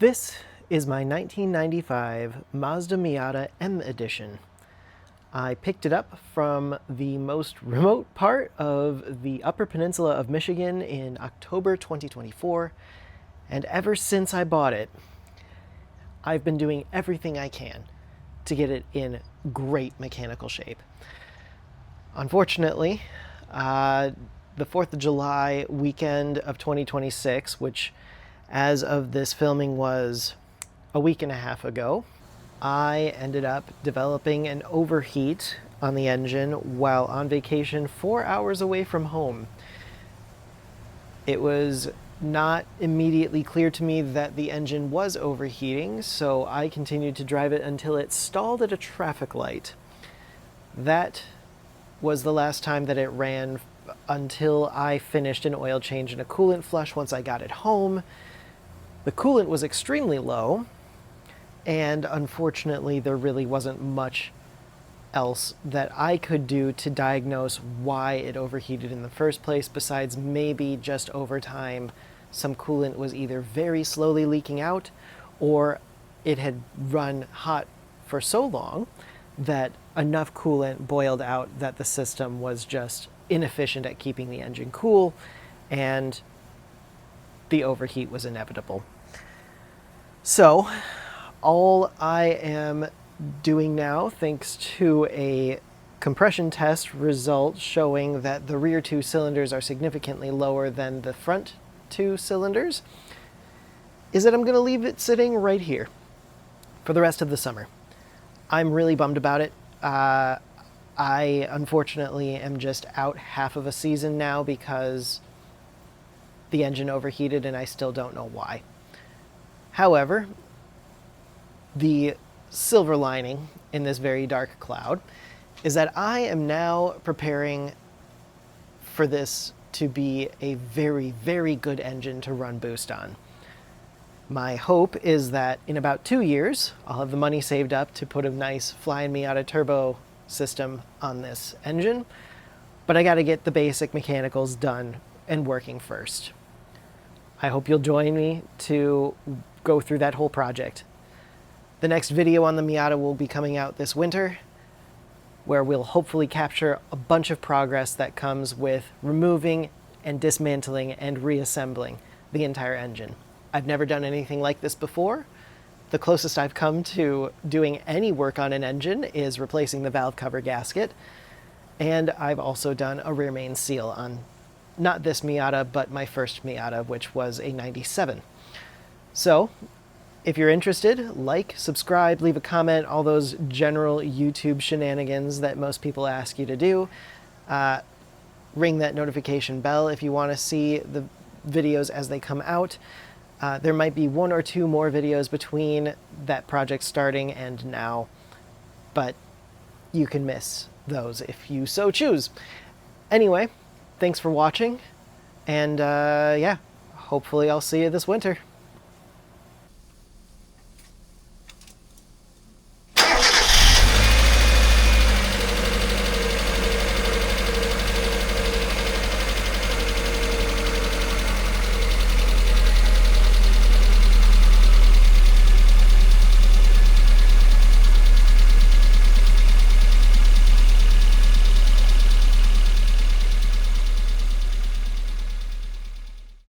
This is my 1995 Mazda Miata M Edition. I picked it up from the most remote part of the Upper Peninsula of Michigan in October 2024, and ever since I bought it, I've been doing everything I can to get it in great mechanical shape. Unfortunately, the 4th of July weekend of 2026, which as of this filming was a week and a half ago, I ended up developing an overheat on the engine while on vacation 4 hours away from home. It was not immediately clear to me that the engine was overheating, so I continued to drive it until it stalled at a traffic light. That was the last time that it ran until I finished an oil change and a coolant flush once I got it home. The coolant was extremely low, and unfortunately there really wasn't much else that I could do to diagnose why it overheated in the first place, besides maybe just over time some coolant was either very slowly leaking out or it had run hot for so long that enough coolant boiled out that the system was just inefficient at keeping the engine cool, and the overheat was inevitable. So all I am doing now, thanks to a compression test result showing that the rear two cylinders are significantly lower than the front two cylinders, is that I'm going to leave it sitting right here for the rest of the summer. I'm really bummed about it. I unfortunately am just out half of a season now because the engine overheated and I still don't know why. However, the silver lining in this very dark cloud is that I am now preparing for this to be a very, very good engine to run boost on. My hope is that in about 2 years, I'll have the money saved up to put a nice Flying Miata turbo system on this engine, but I got to get the basic mechanicals done and working first. I hope you'll join me to go through that whole project. The next video on the Miata will be coming out this winter, where we'll hopefully capture a bunch of progress that comes with removing and dismantling and reassembling the entire engine. I've never done anything like this before. The closest I've come to doing any work on an engine is replacing the valve cover gasket, and I've also done a rear main seal on not this Miata, but my first Miata, which was a 97. So, if you're interested, like, subscribe, leave a comment, all those general YouTube shenanigans that most people ask you to do. Ring that notification bell if you want to see the videos as they come out. There might be 1 or 2 more videos between that project starting and now, but you can miss those if you so choose. Anyway, thanks for watching, and yeah, hopefully I'll see you this winter.